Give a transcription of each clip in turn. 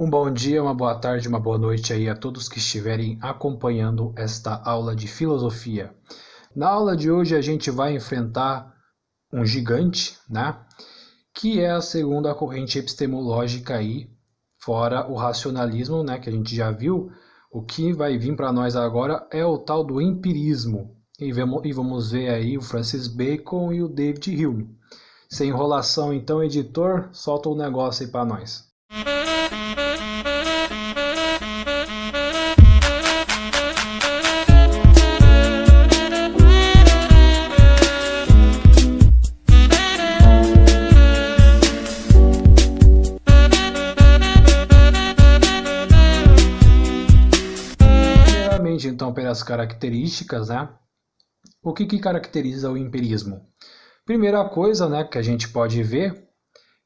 Um bom dia, uma boa tarde, uma boa noite aí a todos que estiverem acompanhando esta aula de filosofia. Na aula de hoje a gente vai enfrentar um gigante, né? Que é a segunda corrente epistemológica aí, fora o racionalismo, né? Que a gente já viu. O que vai vir para nós agora é o tal do empirismo. E vamos ver aí o Francis Bacon e o David Hume. Sem enrolação, então, editor, solta o negócio aí para nós. Primeiramente, então, pelas características, né? O que caracteriza o empirismo? Primeira coisa, né, que a gente pode ver,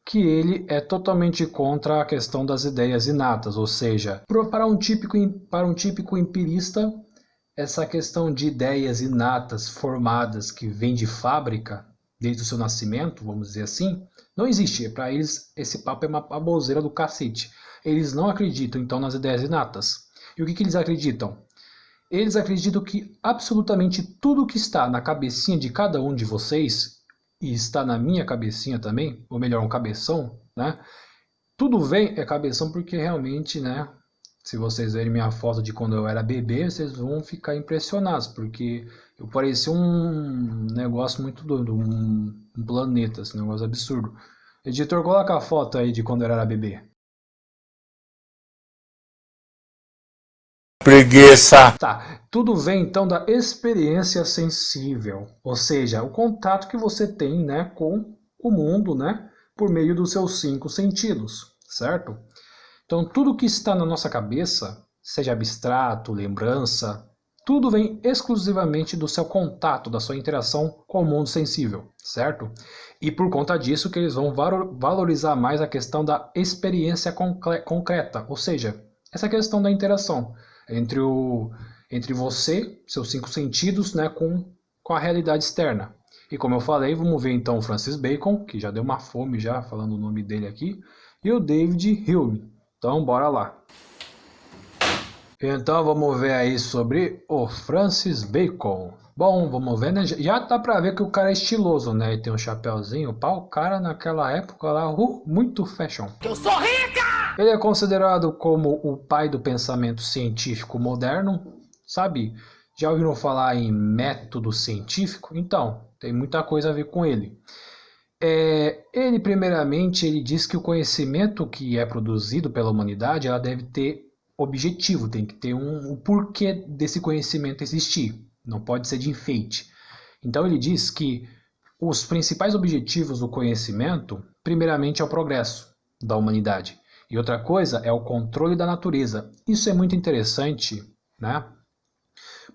que ele é totalmente contra a questão das ideias inatas, ou seja, para um típico empirista, essa questão de ideias inatas, formadas, que vêm de fábrica, desde o seu nascimento, vamos dizer assim, não existe. Para eles, esse papo é uma baboseira do cacete. Eles não acreditam, então, nas ideias inatas. E o que eles acreditam? Eles acreditam que absolutamente tudo que está na cabecinha de cada um de vocês, e está na minha cabecinha também, ou melhor, um cabeção, né? Tudo vem é cabeção porque realmente, né? Se vocês verem minha foto de quando eu era bebê, vocês vão ficar impressionados, porque eu parecia um negócio muito doido, um planeta, esse negócio absurdo. Editor, coloca a foto aí de quando eu era bebê. Preguiça. Tá, tudo vem então da experiência sensível, ou seja, o contato que você tem, né, com o mundo, né, por meio dos seus 5 sentidos, certo? Então tudo que está na nossa cabeça, seja abstrato, lembrança, tudo vem exclusivamente do seu contato, da sua interação com o mundo sensível, certo? E por conta disso que eles vão valorizar mais a questão da experiência concreta, ou seja, essa questão da interação entre você, seus 5 sentidos, né, com a realidade externa. E como eu falei, vamos ver então o Francis Bacon, que já deu uma fome já falando o nome dele aqui, e o David Hume. Então, bora lá. Então, vamos ver aí sobre o Francis Bacon. Bom, vamos ver, né? Já dá pra ver que o cara é estiloso, né? Ele tem um chapéuzinho, pá, o cara naquela época lá, muito fashion. Eu sou rica! Ele é considerado como o pai do pensamento científico moderno, sabe? Já ouviram falar em método científico? Então, tem muita coisa a ver com ele. Ele, primeiramente, ele diz que o conhecimento que é produzido pela humanidade, ela deve ter objetivo, tem que ter um porquê desse conhecimento existir. Não pode ser de enfeite. Então, ele diz que os principais objetivos do conhecimento, primeiramente, é o progresso da humanidade. E outra coisa é o controle da natureza. Isso é muito interessante, né?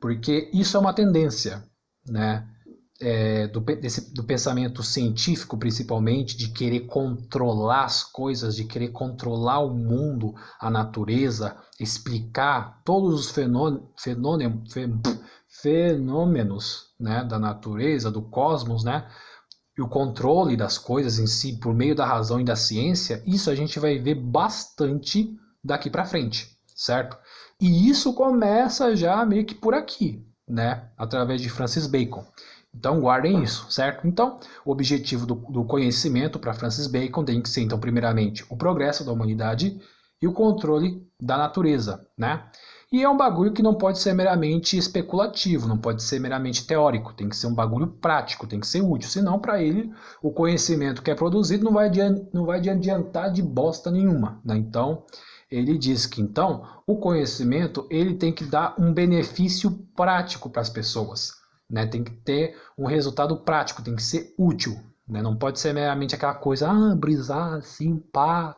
Porque isso é uma tendência, né? Do pensamento científico, principalmente, de querer controlar as coisas, de querer controlar o mundo, a natureza, explicar todos os fenômenos, né, da natureza, do cosmos, né? E o controle das coisas em si por meio da razão e da ciência, isso a gente vai ver bastante daqui para frente, certo? E isso começa já meio que por aqui, né? Através de Francis Bacon. Então guardem isso, certo? Então, o objetivo do conhecimento para Francis Bacon tem que ser, então, primeiramente, o progresso da humanidade e o controle da natureza, né? E é um bagulho que não pode ser meramente especulativo, não pode ser meramente teórico, tem que ser um bagulho prático, tem que ser útil, senão para ele o conhecimento que é produzido não vai adiantar de bosta nenhuma, né? Então, ele diz que então o conhecimento ele tem que dar um benefício prático para as pessoas, né? Tem que ter um resultado prático, tem que ser útil, né? Não pode ser meramente aquela coisa, brisar assim, pá,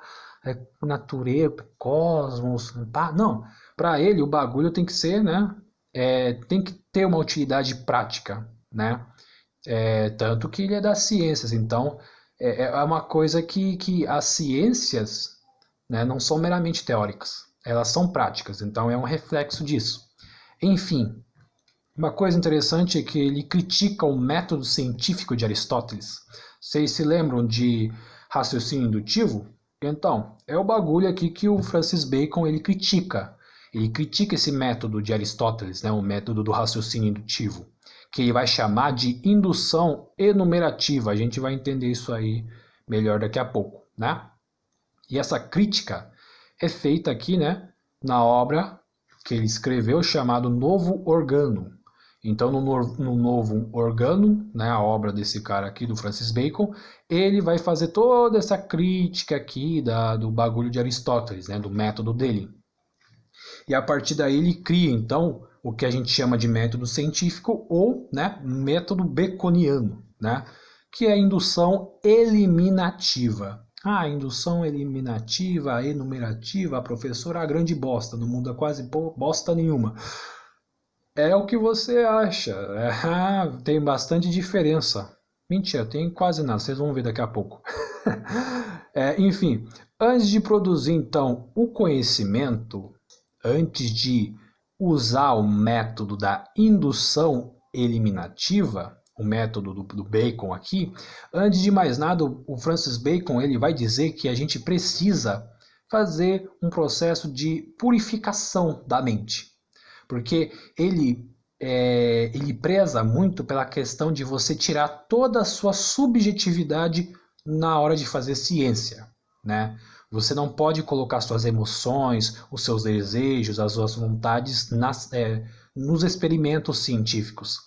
natureza, cosmos, pá, não. Para ele, o bagulho tem que ser, né? Tem que ter uma utilidade prática, né? Tanto que ele é das ciências, então é uma coisa que as ciências, né, não são meramente teóricas, elas são práticas, então é um reflexo disso. Enfim, uma coisa interessante é que ele critica o método científico de Aristóteles. Vocês se lembram de raciocínio indutivo? Então, é o bagulho aqui que o Francis Bacon ele critica. Ele critica esse método de Aristóteles, né, o método do raciocínio indutivo, que ele vai chamar de indução enumerativa. A gente vai entender isso aí melhor daqui a pouco, né? E essa crítica é feita aqui, né, na obra que ele escreveu chamado Novo Organum. Então, no Novo Organum, né, a obra desse cara aqui, do Francis Bacon, ele vai fazer toda essa crítica aqui do bagulho de Aristóteles, né, do método dele. E a partir daí ele cria, então, o que a gente chama de método científico ou, né, método baconiano, né, que é a indução eliminativa. Ah, indução eliminativa, enumerativa, a professora, a grande bosta, não muda quase bosta nenhuma. É o que você acha. Tem bastante diferença. Mentira, tem quase nada, vocês vão ver daqui a pouco. Enfim, antes de produzir então o conhecimento, antes de usar o método da indução eliminativa, o método do Bacon aqui, antes de mais nada, o Francis Bacon ele vai dizer que a gente precisa fazer um processo de purificação da mente. Porque ele preza muito pela questão de você tirar toda a sua subjetividade na hora de fazer ciência, né? Você não pode colocar suas emoções, os seus desejos, as suas vontades nos experimentos científicos.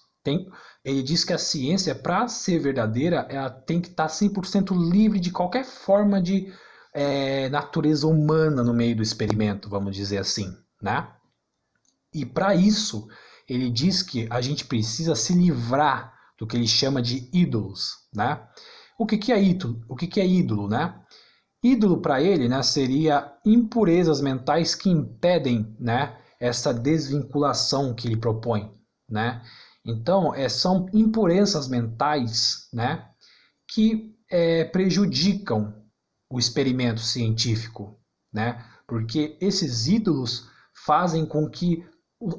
Ele diz que a ciência, para ser verdadeira, ela tem que estar 100% livre de qualquer forma de natureza humana no meio do experimento, vamos dizer assim, né? E para isso, ele diz que a gente precisa se livrar do que ele chama de ídolos, né? O que é ídolo? O que é ídolo, né? Ídolo para ele, né, seria impurezas mentais que impedem, né, essa desvinculação que ele propõe, né? Então, são impurezas mentais, né, que prejudicam o experimento científico, né? Porque esses ídolos fazem com que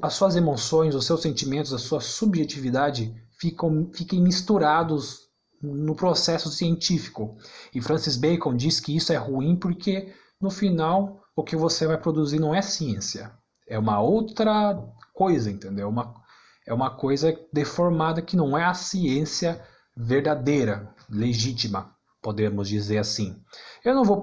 as suas emoções, os seus sentimentos, a sua subjetividade fiquem misturados no processo científico. E Francis Bacon diz que isso é ruim porque, no final, o que você vai produzir não é ciência. É uma outra coisa, entendeu? É uma coisa deformada que não é a ciência verdadeira, legítima, podemos dizer assim. Eu não vou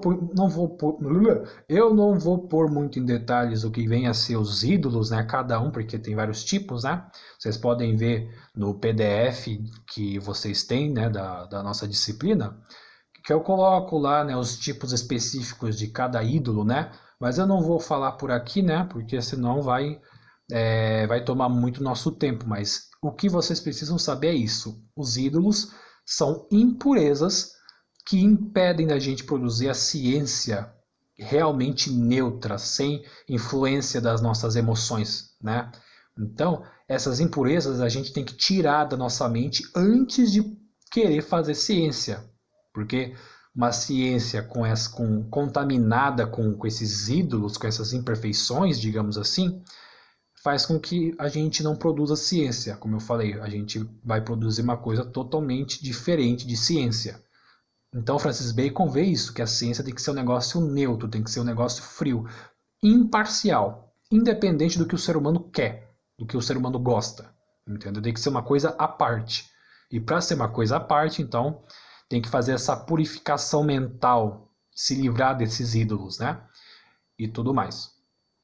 pôr muito em detalhes o que vem a ser os ídolos, né? Cada um, porque tem vários tipos, né? Vocês podem ver no PDF que vocês têm, né, da nossa disciplina, que eu coloco lá, né, os tipos específicos de cada ídolo, né? Mas eu não vou falar por aqui, né? Porque senão vai tomar muito nosso tempo. Mas o que vocês precisam saber é isso: os ídolos são impurezas que impedem da gente produzir a ciência realmente neutra, sem influência das nossas emoções, né? Então, essas impurezas a gente tem que tirar da nossa mente antes de querer fazer ciência, porque uma ciência contaminada com esses ídolos, com essas imperfeições, digamos assim, faz com que a gente não produza ciência. Como eu falei, a gente vai produzir uma coisa totalmente diferente de ciência. Então Francis Bacon vê isso, que a ciência tem que ser um negócio neutro, tem que ser um negócio frio, imparcial, independente do que o ser humano quer, do que o ser humano gosta, entendeu? Tem que ser uma coisa à parte. E para ser uma coisa à parte, então, tem que fazer essa purificação mental, se livrar desses ídolos, né? E tudo mais.